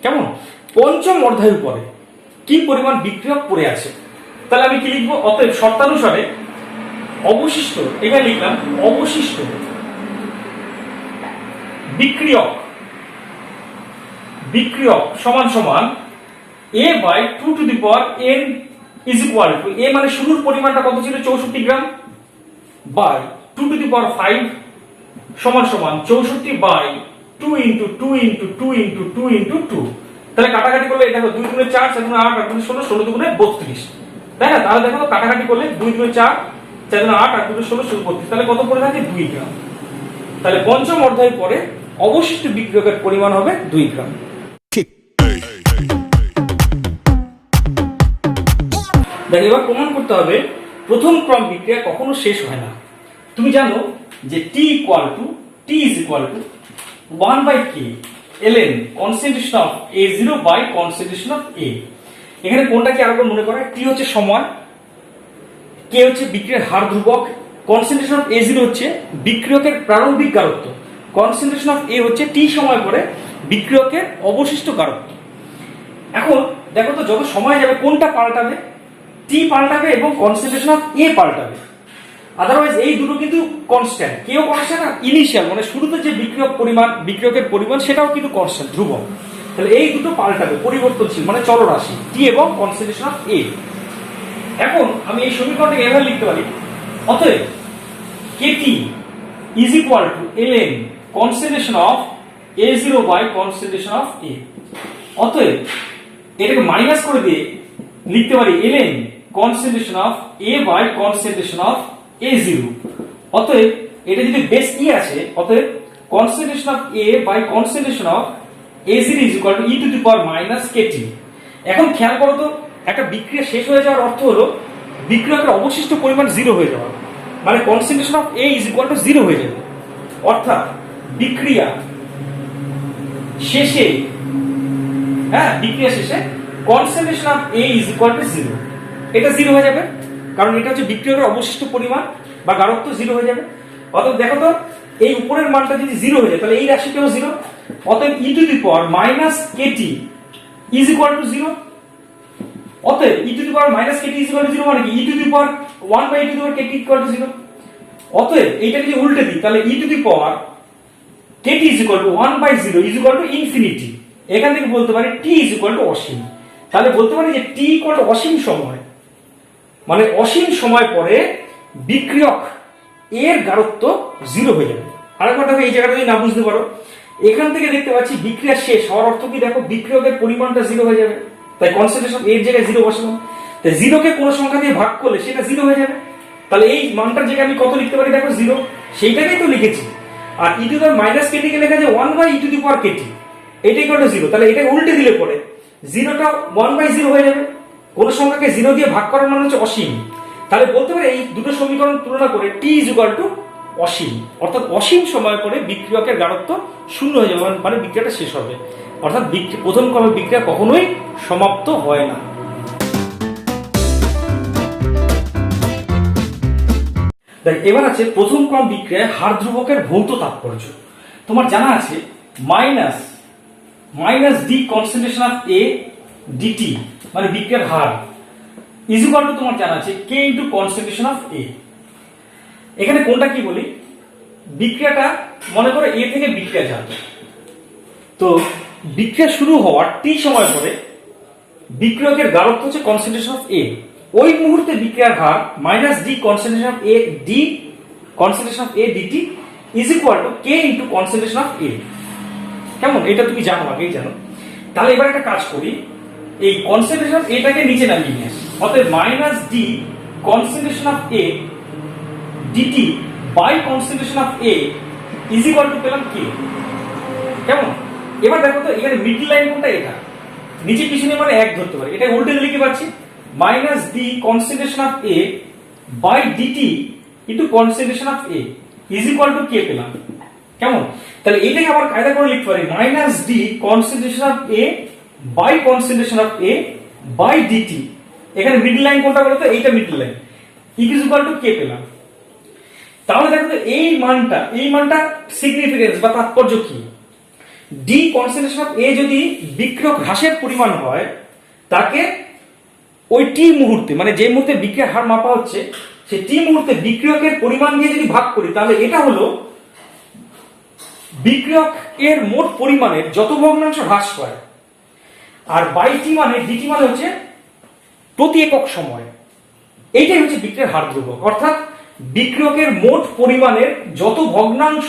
কেমন? পঞ্চম অধ্যায়ের পরে কি পরিমাণ বিক্রিয়ক পড়ে আছে। তাহলে আমি কি লিখবো? অতএব শর্তানুসারে অবশিষ্ট, এখানে লিখলাম অবশিষ্ট বিক্রিয়ক সমান সমান a/2n is equal two a মানে শুরুর পরিমাণটা কত ছিল? 64 গ্রাম, বাই 2⁵ সমান সমান 64/2 ইন্টু 2 ইন্টু 2 ইন্টু 2 ইন্টু 2। তাহলে কাটাকাটি করলে দেখো 2 × 4 4 × 8 8 × 16 16 2 32, তাই না? তাহলে দেখো কাটাকাটি করলে 2 × 4 4 × 8 8 × 16 32, তাহলে কত পড়ে থাকে? 2 গ্রাম। তাহলে পঞ্চম অধ্যায়ের পরে অবশিষ্ট বিক্রিয়কের পরিমাণ হবে 2 গ্রাম। দেখো এবার প্রমাণ করতে হবে প্রথম ক্রম বিক্রিয়া কখনো শেষ হয় না। তুমি জানো যে t is equal to 1/k ln concentration of A0 by concentration of A। এখানে কোনটা কি আরেকবার মনে করে? t হচ্ছে সময়, k হচ্ছে বিক্রিয়ার হার ধ্রুবক, concentration of A0 হচ্ছে বিক্রিয়কের প্রারম্ভিক গাঢ়ত্ব, concentration of A হচ্ছে t সময় পরে বিক্রিয়কের অবশিষ্ট গাঢ়ত্ব। এখন দেখো তো যত সময় যাবে কোনটা পাল্টাবে? টি পাল্টাবে এবং কনসেন্ট্রেশন অফ এ পাল্টাবে। আদারওয়াইজ এই দুটো কিন্তু কনস্ট্যান্ট, কেউ কনস্ট্যান্ট আর ইনিশিয়াল মানে শুরুতে যে বিক্রিয়কের পরিমাণ সেটাও কিন্তু কনস্ট্যান্ট, ধ্রুবক। তাহলে এই দুটো পাল্টাবে, পরিবর্তনশীল মানে চলরাশি, টি এবং কনসেন্ট্রেশন অফ এ। এখন আমি এই সমীকরণটাকে এভাবে লিখতে পারি, অতএব kt is equal to ln concentration of A0 by concentration of A. অতএব এটাকে মাইনাস করে দিয়ে লিখতে পারি ln concentration of A by concentration of A0। অতএব এটা যদি বেস ই আছে, অতএব concentration of A by concentration of A0 is equal to e to the power minus kt. এখন খেয়াল করো তো, একটা বিক্রিয়া শেষ হয়ে যাওয়ার অর্থ হলো বিক্রিয়কের অবশিষ্ট পরিমাণ 0 হয়ে যাওয়া, মানে concentration of A is equal to 0 হয়ে যাবে। অর্থাৎ বিক্রিয়া শেষে, বিক্রিয়া শেষে concentration of A is equal to 0, এটা 0 হয়ে যাবে, কারণ এটা হচ্ছে বিক্রিয়কের অবশিষ্ট পরিমাণ বা গাঢ়ত্ব 0 হয়ে যাবে। অতএব দেখো তো, এই উপরের মানটা যদি 0 হয়ে যায় তাহলে এই রাশিটাও 0। অতএব e to the power minus kt is equal to 0। অতএব e to the power minus kt is equal to 0 মানে কি e to the power 1 by e to the power kt equal to 0। অতএব এইটাকে যদি উল্টে দিই তাহলে e to the power kt is equal to 1 by 0 is equal to infinity. এখান থেকে বলতে পারি টি ইজ ইকুয়াল টু অসীম। তাহলে বলতে পারি যে টি ইকুয়াল টু অসীম সময়, মানে অসীম সময় পরে বিক্রিয়ক এর গাঢ়ত্ব 0 হয়ে যাবে। আরেকবার দেখো, এই জায়গাটা যদি না বুঝতে পারো, এখান থেকে দেখতে পাচ্ছি বিক্রিয়া শেষ হওয়ার অর্থ কি, দেখো বিক্রিয়কের পরিমাণটা 0 হয়ে যাবে, তাই কনসেন্ট্রেশন এর জায়গায় 0 বসালাম, তাই 0 কে কোন সংখ্যা দিয়ে ভাগ করলে সেটা 0 হয়ে যাবে। তাহলে এই মানটার জায়গায় আমি কত লিখতে পারি, দেখো 0, সেইটাকেই তো লিখেছি। আর e to the power minus kt কে লেখা যায় 1 by e to the power kt, এটা ইকুয়াল টু 0। তাহলে এটা উল্টে দিলে পরে 0টা 1 বাই 0 হয়ে যাবে। কোন সংখ্যাকে 0 দিয়ে ভাগ করার মানে হচ্ছে অসীম। তাহলে বলতে পারি এই দুটো সমীকরণ তুলনা করে টি ইজ ইকুয়াল টু অসীম, অর্থাৎ অসীম সময় পরে বিক্রিয়কের গাঢ়ত্ব 0 হয়ে যাবে, মানে বিক্রিয়াটা শেষ হবে। অর্থাৎ প্রথম ক্রমের বিক্রিয়া কখনোই সমাপ্ত হয় না। দেখ, এবার আছে প্রথম ক্রম বিক্রিয়ায় হার ধ্রুবকের ভৌত তাৎপর্য। তোমার জানা আছে minus d concentration of A dt মানে বিক্রিয়ার হার ইজ ইকুয়াল টু তোমার জানা আছে k into concentration of a. এখানে কোনটা কি বলি, বিক্রিয়াটা মনে করো এ থেকে বিক্রিয়া যাবে, তো বিক্রিয়া শুরু হওয়ার টি সময় পরে বিক্রিয়কের গাঢ়ত্ব হচ্ছে কনসেন্ট্রেশন অফ এ। ওই মুহূর্তে বিক্রিয়ার হার minus d concentration of A d concentration of A dt is equal to k into concentration of A. কেমন, এটা তুমি জানো, আগেই জানো। তাহলে এবার একটা কাজ করি, এই কনসেন্ট্রেশন অফ এটাকে নিচে নামিয়ে নিয়ে আসি। অতএব minus d concentration of A dt by concentration of A is equal to পেলাম কে। কেমন, এবার দেখো তো এখানে মিডল লাইন কোনটা, এটা নিচে কিছু নেই মানে 1 ধরতে পারি, এটা উল্টে লিখে পাচ্ছি minus d concentration of A by dt into concentration of A is equal to k পেলাম। কেমন, তাহলে এটাকে আবার কায়দা করে লিখতে পারি minus d concentration of A by concentration of A by dt. এখানে মিডল লাইন কোনটা বলো তো, এইটা middle line, is equal to k পেলাম। তাহলে দেখো তো এই মানটা সিগনিফিকেন্স বা তাৎপর্য কি, ডি কনসেন্ট্রেশন অফ এ যদি বিক্রিয়ক হ্রাসের পরিমাণ হয়, তাকে ওই টি মুহূর্তে মানে যে মুহূর্তে বিক্রিয়ার হার মাপা হচ্ছে সেই টি মুহূর্তে বিক্রিয়কের পরিমাণ দিয়ে যদি ভাগ করি, তাহলে এটা হলো বিক্রিয়ক এর মোট পরিমাণের যত ভগ্নাংশ হ্রাস পায়। আর বাই টি মানে ডিটি মানে হচ্ছে প্রতি একক সময়, এইটাই হচ্ছে বিক্রিয়ার হার ধ্রুবক। অর্থাৎ বিক্রিয়কের মোট পরিমাণের যত ভগ্নাংশ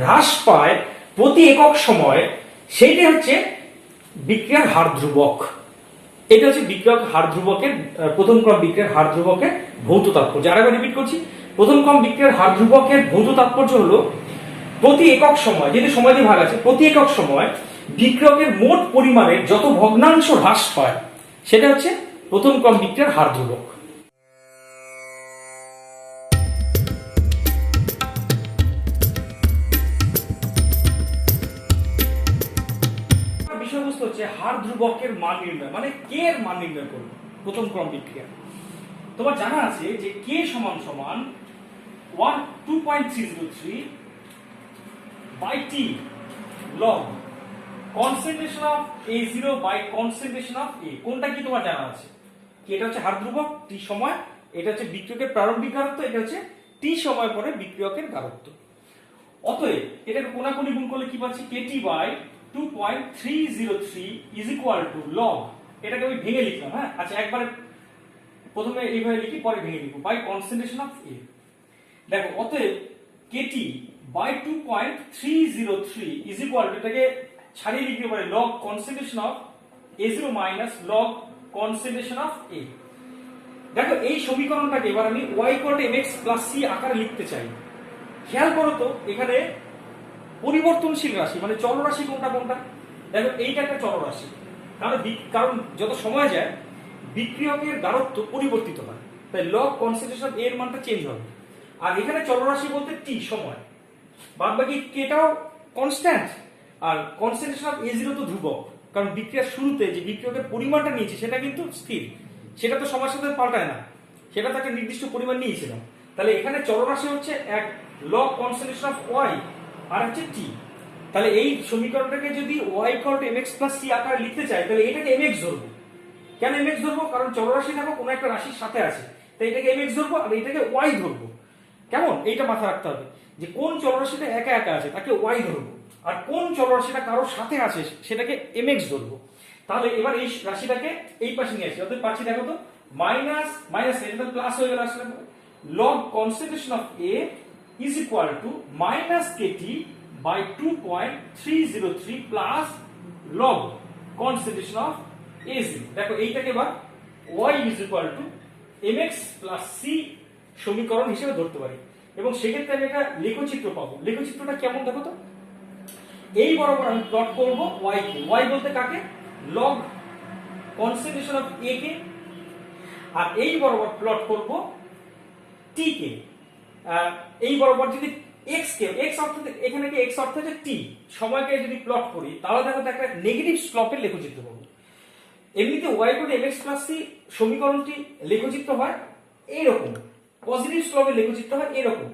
হ্রাস পায় প্রতি একক সময়, সেইটাই হচ্ছে বিক্রিয়ার হার ধ্রুবক। এটা হচ্ছে বিক্রিয়ক হার ধ্রুবকের প্রথম ক্রম বিক্রিয়ার হার ধ্রুবকের ভৌত তাৎপর্য। আরেকবার রিপিট করছি, প্রথম ক্রম বিক্রিয়ার হার ধ্রুবকের ভৌত তাৎপর্য হলো প্রতি একক সময়, যেহেতু সময় দিয়ে ভাগ আছে, প্রতি একক সময় বিক্রিয়কের মোট পরিমাণের যত ভগ্নাংশ হ্রাস পায় সেটা হচ্ছে প্রথম ক্রম বিক্রিয়ার হার ধ্রুবক। বিষয়বস্তু হচ্ছে হার ধ্রুবকের মান নির্ণয়, মানে কে এর মান নির্ণয় করব প্রথম ক্রম বিক্রিয়া। তোমার জানা আছে যে কে সমান সমান 2.303 by t log concentration of A0 by concentration of A। কোনটা কি তোমার জানা আছে, কি এটা হচ্ছে হার ধ্রুবক টি সময়, এটা হচ্ছে বিক্রিয়কের প্রারম্ভিক গারত্ব, এটা হচ্ছে টি সময় পরে বিক্রিয়কের গারত্ব। অতএব এটাকে কোনাকুনি গুণ করলে কি পাচ্ছি, kt by 2.303 is equal to log, এটাকে আমি ভেঙে লিখলাম। হ্যাঁ আচ্ছা, একবারে প্রথমে এইভাবে লিখি, পরে ভেঙে লিখব, বাই কনসেন্ট্রেশন অফ এ। দেখো অতএব kt by 2.303 is equal to, এটাকে ছাড়িয়ে লিখতে পারি log concentration of A0 minus log concentration of A. দেখো এই সমীকরণটাকে এবার আমি y equal to mx plus c আকারে লিখতে চাই। খেয়াল করো তো এখানে পরিবর্তনশীল রাশি মানে চলরাশি কোনটা কোনটা, দেখো এইটা একটা চলরাশি, কারণ যত সময় যায় বিক্রিয়কের গারত্ব পরিবর্তিত হয়, তাই লগ কনসেন্ট্রেশন অফ এর মানটা চেঞ্জ হবে। আর এখানে চলরাশি বলতে টি সময়, বাদ বাকি কেটাও কনস্ট্যান্ট, আর কনসেন্ট্রেশন অফ A0 তো ধ্রুবক, কারণ বিক্রিয়ার শুরুতে যে বিক্রিয়কের পরিমাণটা নিয়েছে সেটা কিন্তু স্থির, সেটা তো সময়ের সাথে পাল্টায় না, সেটা তাকে নির্দিষ্ট পরিমাণ নিয়েছিলাম। তাহলে এখানে চলরাশি হচ্ছে এক লগ কনসেন্ট্রেশন অফ ওয়াই আর হচ্ছে টি। তাহলে এই সমীকরণটাকে যদি y equal to mx plus c আকারে লিখতে চাই, তাহলে এটাকে mx ধরবো। কেন mx ধরবো, কারণ চলরাশি দেখো কোনো একটা রাশির সাথে আছে, তাই এটাকে mx ধরবো আর এটাকে y ধরবো। কেমন, এইটা মাথায় রাখতে হবে যে কোন চলরাশিটা একা একা আছে তাকে y ধরবো, আর কোন চলরাশিটা কারোর সাথে আছে সেটাকে mx ধরবো। তাহলে এবার এই রাশিটাকে এই পাশে নিয়ে আসি, অর্থাৎ পাচ্ছি দেখো তো মাইনাস মাইনাস এটা প্লাস হয়ে গেল, আসলে log concentration of A is equal to minus KT by 2.303 plus log concentration of AC। দেখো এইটাকে এবার y is equal to mx plus c সমীকরণ হিসেবে ধরতে পারি, এবং সেক্ষেত্রে আমি একটা লেখচিত্র পাবো। লেখচিত্রটা কেমন দেখো তো, এই বরাবর আমি প্লট করব y কে, y বলতে কাকে, log concentration of A কে, আর এই বরাবর প্লট করব t কে। এই বরাবর যদি x কে, x অর্থাৎ এখানে কি x অর্থাৎ হচ্ছে t সময়কে যদি প্লট করি, তাহলে দেখো তো একটা নেগেটিভ স্লোপের লেখচিত্র পাবো। এমনিতে y equal to mx plus c সমীকরণটি লেখচিত্র হয় এইরকম, পজিটিভ স্লোপের লেখচিত্র হয় এরকম,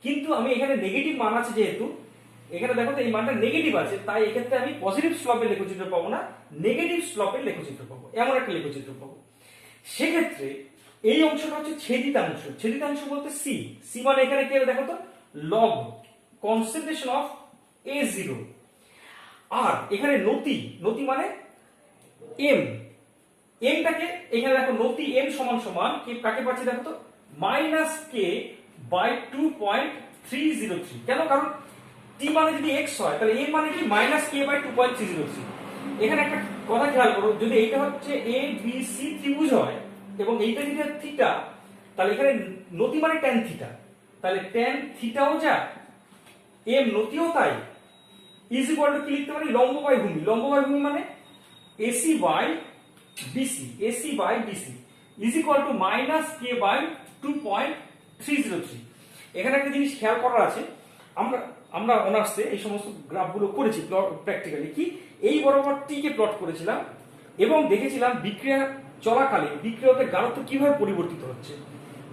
কিন্তু আমি এখানে নেগেটিভ মান আছে যেহেতু, এখানে দেখো তো এই মানটা নেগেটিভ আছে, তাই এক্ষেত্রে আমি পজিটিভ স্লোপের লেখচিত্র পাবো না, নেগেটিভ স্লোপের লেখচিত্র পাবো, এমন একটা লেখচিত্র পাবো। সেক্ষেত্রে এই অংশটা হচ্ছে ছেদিতাংশ, ছেদিতাংশ বলতে c, c মানে এখানে কি দেখো তো log concentration of A0, আর এখানে নতি, নতি মানে m, mটাকে এখানে দেখো নতি m সমান সমান কি কাকে পাচ্ছি দেখো তো মাইনাস k বাই 2.303। কেন, কারণ t মানে যদি x হয় তাহলে m মানে কি মাইনাস k বাই 2.303। এখানে একটা কথা খেয়াল করো, যদি এইটা হচ্ছে a b c ত্রিভুজ হয় এবং এইটা যদি থিটা, তাহলে এখানে নতি মানে tan থিটা, তাহলে tan থিটাও যা m নতিও তাই, ইজ ইকুয়াল টু কি লিখতে পারি, লম্ব বাই ভূমি, লম্ব বাই ভূমি মানে AC by BC, AC by BC is equal to minus k by 2.303। এখানে একটা জিনিস খেয়াল করার আছে, আমরা অনার্সে এই সমস্ত গ্রাফগুলো করেছি প্র্যাকটিক্যালি, কি এই বরাবর টি কে প্লট করেছিলাম এবং দেখেছিলাম বিক্রিয়া চলাকালীন বিক্রিয়কের গাঢ়ত্ব কিভাবে পরিবর্তিত হচ্ছে,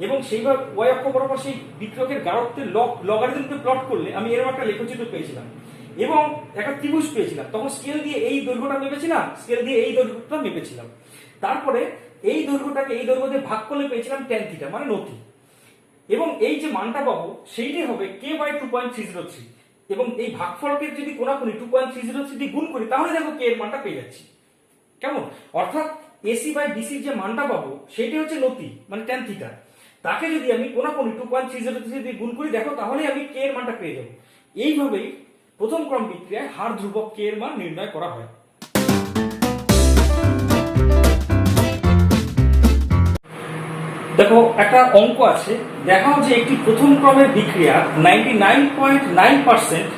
এবং সেইভাবে y অক্ষ বরাবর সেই বিক্রিয়কের গাঢ়ত্বের লগারিদমকে প্লট করলে আমি এরকম একটা লেখচিত্র পেয়েছিলাম এবং একটা ত্রিভুজ পেয়েছিলাম। তখন স্কেল দিয়ে এই দৈর্ঘ্যটা মেপেছিলাম, স্কেল দিয়ে এই দৈর্ঘ্যটা মেপেছিলাম, তারপরে এই দৈর্ঘ্যটাকে এই দৈর্ঘ্য দিয়ে ভাগ করলে পেয়েছিলাম tan থিটা মানে নতি, এবং এই যে মানটা পাবো সেইটাই হবে k বাই 2.303, এবং এই ভাগফলকে যদি কোনাকুনি 2.303 দিয়ে গুণ করি তাহলে দেখো k এর মানটা পেয়ে যাচ্ছি। কেমন, অর্থাৎ AC বাই BC যে মানটা পাবো সেইটাই হচ্ছে নতি মানে tan থিটা, তাকে যদি আমি কোনাকুনি 2.303 দিয়ে গুণ করি দেখো তাহলে আমি k এর মানটা পেয়ে যাব। এইভাবেই প্রথম ক্রম বিক্রিয়ায় হার ধ্রুবক k এর মান নির্ণয় করা হয়। দেখো একটা অঙ্ক আছে, দেখাও যে একটি প্রথম ক্রমের বিক্রিয়া 99.9%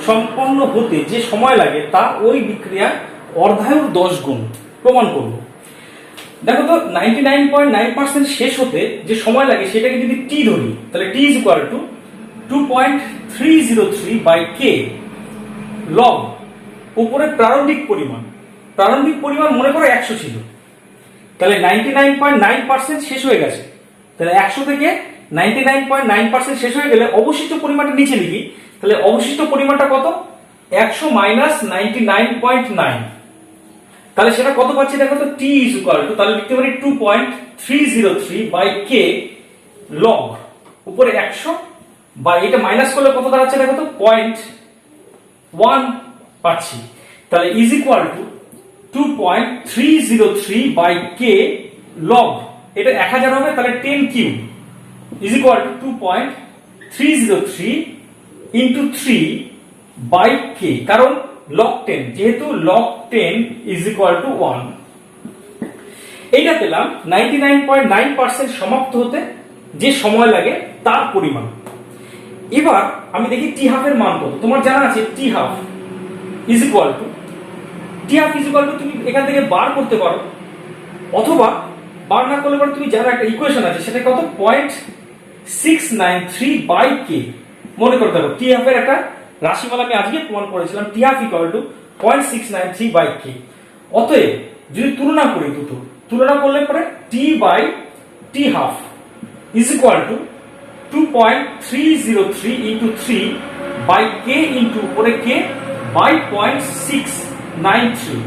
সম্পন্ন হতে যে সময় লাগে তা ওই বিক্রিয়ার অর্ধায়ুর 10 গুণ, প্রমাণ করব। দেখো তো 99.9% শেষ হতে যে সময় লাগে সেটাকে যদি t ধরি, তাহলে t is equal to 2.303 by k log উপরে প্রারম্ভিক পরিমাণ, প্রারম্ভিক পরিমাণ মনে করো 100 ছিল, তাহলে 99.9% শেষ হয়ে গেছে, তাহলে 100 থেকে 99.9% শেষ হয়ে গেলে অবশিষ্ট পরিমাণটা নিচে লিখি, তাহলে অবশিষ্ট পরিমাণটা কত, 100 মাইনাস 99.9, তাহলে সেটা কত পাচ্ছি দেখো তো, t ইজ ইকুয়াল টু, তাহলে লিখতে পারি 2.303 বাই কে লগ, উপরে 100 বা এটা মাইনাস করলে কত দাঁড়াচ্ছে দেখো তো, 0.1 পাচ্ছি। তাহলে is equal to 2.303 by k log, এটা 1000 হবে, তাহলে 10 cube is equal to 2.303 into 3 by k, কারণ log 10, যেহেতু log 10 ইজ ইকুয়াল টু 1। এইটা পেলাম 99.9% সমাপ্ত হতে যে সময় লাগে তার পরিমাণ। এবার আমি দেখি টি হাফের মান কত। তোমার জানা আছে টি হাফ ইজ ইকুয়াল টু, তুমি এখান থেকে বার করতে পারো, অথবা বার না করলে পরে তুমি জানো একটা ইকুয়েশন আছে, সেটা কত, 0.693 বাই কে। মনে করতে হবে টি হাফের একটা রাশিমালা আমি আজকে প্রমাণ করেছিলাম, t half equal to 0.693 by k. অতএব যদি তুলনা করি, দুটো তুলনা করলে পরে t by t half is equal to 2.303 into 3 by k into উপরে কে বাই 0.693।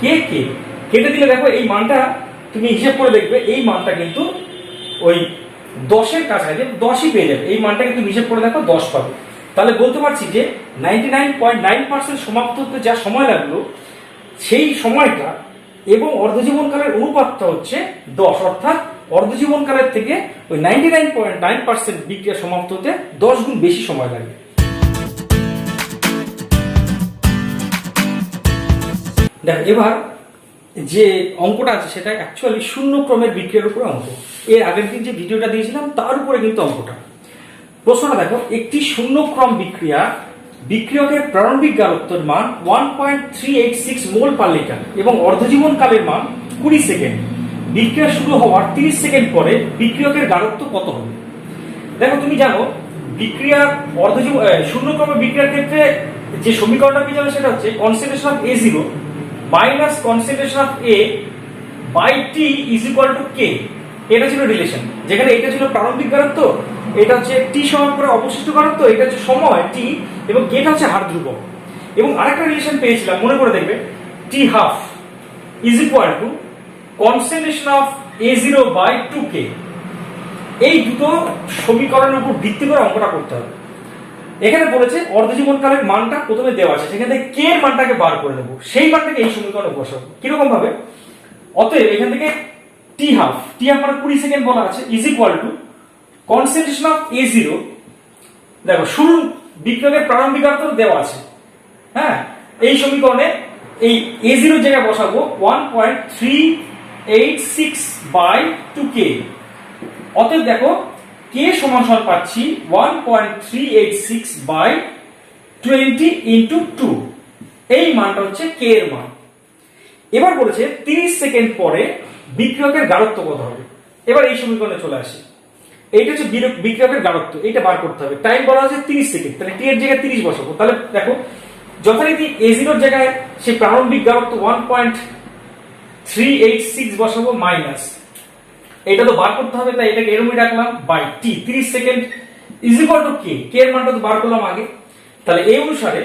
কে কেটে দিলে দেখো এই মানটা তুমি হিসাব করে দেখবে, এই মানটা কিন্তু ওই 10-এর কাছাকাছি, 10ই পেয়ে যাবে। এই মানটা কিন্তু হিসাব করে দেখো 10 পাবে। তাহলে বলতে পারছি যে 99.9% সমাপ্ত হতে যা সময় লাগলো, সেই সময়টা এবং অর্ধজীবনকালের অনুপাতটা হচ্ছে 10, অর্থাৎ অর্ধজীবনকালের থেকে ওই 99.9% বিক্রিয়া সমাপ্ত হতে 10 গুণ বেশি সময় লাগে। দেখ এবার যে অঙ্কটা আছে সেটা অ্যাকচুয়ালি শূন্য ক্রমের বিক্রিয়ার উপরে অঙ্ক। এর আগের দিন যে ভিডিওটা দিয়েছিলাম তার উপরে কিন্তু অঙ্কটা। প্রশ্নটা দেখো, একটি শূন্য ক্রম বিক্রিয়কের প্রারম্ভিক গারত্বের মান 1.386 মোল পার লিটার এবং অর্ধজীবনকালের মান 20 সেকেন্ড। বিক্রিয়া শুরু হওয়ার 30 সেকেন্ড পরে বিক্রিয়কের গারত্ব কত হবে? দেখো তুমি জানো বিক্রিয়া শূন্য ক্রমের বিক্রিয়ার ক্ষেত্রে যে সমীকরণটা পেয়ে যাবে সেটা হচ্ছে concentration of A0 minus concentration of A by T is equal to K। এটা ছিল রিলেশন, যেখানে এটা ছিল প্রারম্ভিক গারত্ব, এটা হচ্ছে টি সময় পরে অবশিষ্ট গারত্ব, এটা হচ্ছে সময় টি, এবং এটা হচ্ছে হার ধ্রুবক। এবং আরেকটা রিলেশন পেয়েছিলাম, মনে করে দেখবে, t half is equal to concentration of A0 by 2K। এই দুটো সমীকরণের উপর ভিত্তি করে অঙ্কটা করতে হবে। এখানে বলেছে অর্ধজীবনকালের মানটা প্রথমে দেওয়া আছে, সেখান থেকে কে এর মানটাকে বার করে নেবো, সেই মানটাকে এই সমীকরণে বসাবো। কিরকম ভাবে? অতএব এখান থেকে টি হাফ মানে 20 সেকেন্ড বলা আছে, is equal to concentration of A0। দেখো শুরু বিক্রিয়কের প্রারম্ভিক গারত্ব দেওয়া আছে, হ্যাঁ, এই সমীকরণে এই A0 জায়গায় বসাবো 1.386 বাই 2K। অতএব দেখো কে সমান পাচ্ছি 1.386 বাই 20 ইন্টু 2। এই মানটা হচ্ছে কে এর মান। এবার বলেছে 30 সেকেন্ড পরে বিক্রিয়কের গারত্ব কত হবে। এবার এই সমীকরণে চলে আসি, এইটা হচ্ছে বিক্রিয়কের গারত্ব, এইটা বার করতে হবে। টাইম বলা আছে 30 সেকেন্ড, তাহলে টি এর জায়গায় 30 বসাবো। তাহলে দেখো যথারীতি A0 এর জায়গায় সেই প্রারম্ভিক গারত্ব 1.386 বসাবো মাইনাস, এটা তো বার করতে হবে, তাই এটাকে এরকমই রাখলাম, by t 30 second is equal to k. K এর মানটা তো বার করলাম আগে, তাহলে এই অনুসারে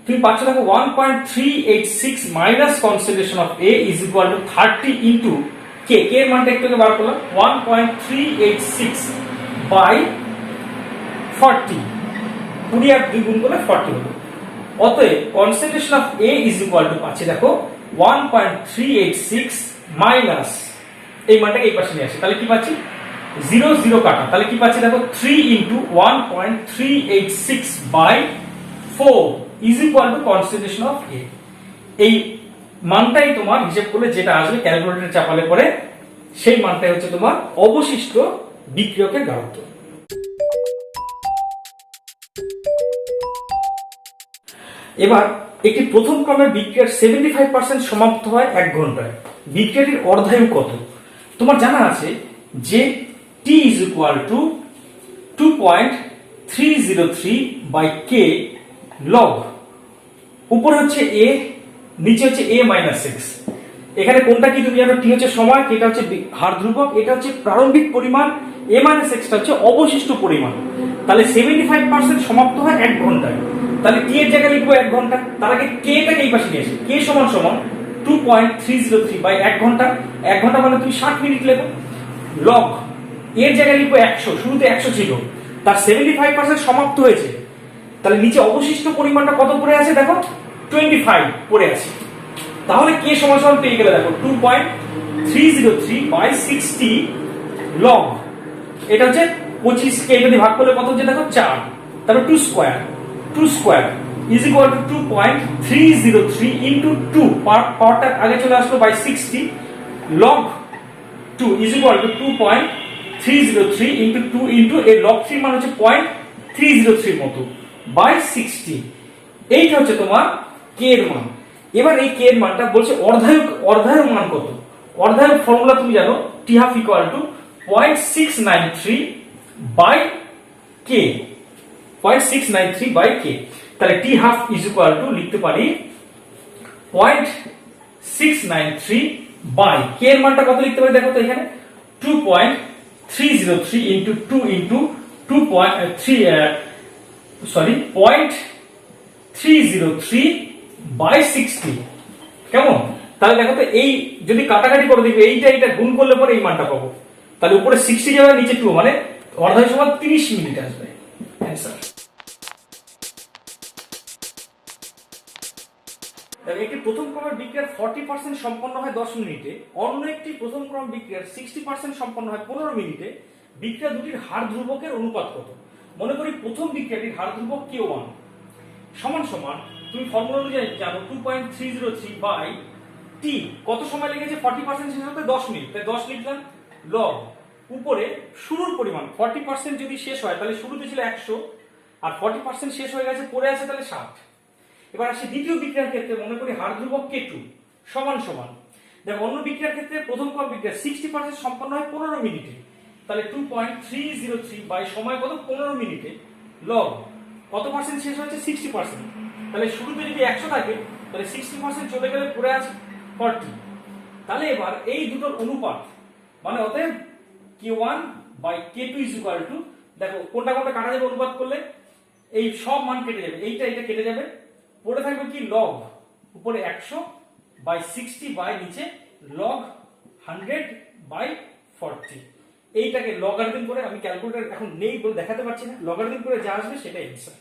তুমি পাচ্ছ দেখো 1.386 minus concentration of A is equal to 30 into k. K এর মানটা একটু বার করলাম 1.386 বাই 40, 20 আর 2 গুণ করলে 40 হলো। অতএব concentration of A is equal two পাচ্ছি দেখো 1.386 মাইনাস এই মানটাকে এই পাশে নিয়ে আসি, তাহলে কি পাচ্ছি 0 0 কাটা, তাহলে কি পাচ্ছি দেখো 3 into 1.386 by 4 is equal to concentration of A। এই মানটাই তোমার হিসাব করলে যেটা আসবে ক্যালকুলেটরে চাপালে পরে সেই মানটাই হচ্ছে তোমার অবশিষ্ট বিক্রিয়কের গারত্ব। এবার একটি প্রথম ক্রমের বিক্রিয়ার 75% সমাপ্ত হয় 1 ঘন্টায়। বিক্রিয়াটির অর্ধায়ু কত? তোমার জানা আছে যে T is equal to 2.303 by K log, উপরে হচ্ছে A, নিচে হচ্ছে A minus 6। এখানে কোনটা কি তুমি জানো? T হচ্ছে সময়, এটা হচ্ছে হার ধ্রুবক, এটা হচ্ছে প্রারম্ভিক পরিমাণ, A minus 6টা হচ্ছে অবশিষ্ট পরিমাণ। তাহলে 75% সমাপ্ত হয় 1 ঘন্টায়। তাহলে T এর জায়গায় লিখবো 1 ঘন্টা, তার আগে K টাকে এই পাশে নিয়ে আসি। K সমান 2.303 বাই 1 ঘন্টা। 1 ঘন্টা মানে তুমি 60 মিনিট লেখো। লগ এর জায়গায় লিখবো 100, শুরুতে 100 ছিল, তার 75% সমাপ্ত হয়েছে, তাহলে নিচে অবশিষ্ট পরিমাণটা কত পড়ে আছে দেখো, 25 পড়ে আছে। তাহলে কে সমান সমান পেয়ে গেলে দেখো 2.303 বাই 60 লগ, এটা হচ্ছে 25 কে যদি ভাগ করলে কত হচ্ছে দেখো 4, তারপর 2 square is equal to 2.303 into 2, পাওয়ারটা আগে চলে আসলো by 60, log 2 is equal to 2.303 into 2 into এই লগ 3 মানে হচ্ছে 0.303 মতো বাই 60। এইটা হচ্ছে তোমার কে এর মান। এবার এই কে এর মানটা বলছে অর্ধায়ক মান কত। অর্ধায়ক ফর্মুলা তুমি জানো, t half equal to 0.693 by k, 0.693 by k. তাহলে t half is equal to লিখতে পারি 0.693 বাই কে এর মানটা কত লিখতে পারি দেখো তো এখানে 2.303 ইনটু 2 ইনটু 0.303 বাই 60। কেমন? তাহলে দেখো তো এই যদি কাটাকাটি করে দেখবে এইটা গুণ করলে পরে এই মানটা পাবো, তাহলে উপরে 60 যাবে নিচে 2, মানে অর্ধায় সমান 30 মিনিট আসবে অ্যানসার। একটি প্রথম ক্রমের বিক্রিয়ার 40% সম্পন্ন হয় 10 মিনিটে, অন্য একটি প্রথম ক্রম বিক্রিয়ার 60% সম্পন্ন হয় 15 মিনিটে, বিক্রিয়া দুটির হার ধ্রুবকের অনুপাত কত? মনে করি প্রথম বিক্রিয়াটির হার ধ্রুবক K1 সমান সমান, তুমি ফর্মুলা অনুযায়ী জানো 2.303 বাই টি, কত সময় লেগেছে 40% শেষ হতে 10 মিনিট, তাই 10 লিখলাম, লগ উপরে শুরুর পরিমাণ 40% যদি শেষ হয় তাহলে শুরুতে ছিল 100 আর 40% শেষ হয়ে গেছে পড়ে আছে তাহলে 60। এবার আসি দ্বিতীয় বিক্রিয়ার ক্ষেত্রে, মনে করি হার ধ্রুবক K2 সমান সমান, দেখো অন্য বিক্রিয়ার ক্ষেত্রে প্রথম ক্রম বিক্রিয়া 60% সম্পন্ন হয় 15 মিনিটে, তাহলে 2.303 বাই সময় কত 15 মিনিটে, লগ কত পার্সেন্ট শেষ হয়েছে 60%, তাহলে শুরুতে যদি 100 থাকে তাহলে 60% চলে গেলে পড়ে আছে 40। তাহলে এবার এই দুটোর অনুপাত মানে অতএব K1 by K2 is equal two, দেখো কোনটা কোনটা কাটা যাবে অনুপাত করলে, এই সব মান কেটে যাবে, এইটা কেটে যাবে, পড়ে থাকবে কি লগ উপরে 100 বাই 60 বাই নিচে লগ 100 বাই 40। এইটাকে লগারিদম করে, আমি ক্যালকুলেটর এখন নেই বলে দেখাতে পারছি না, লগারিদম করে যা আসবে সেটাই অ্যান্সার।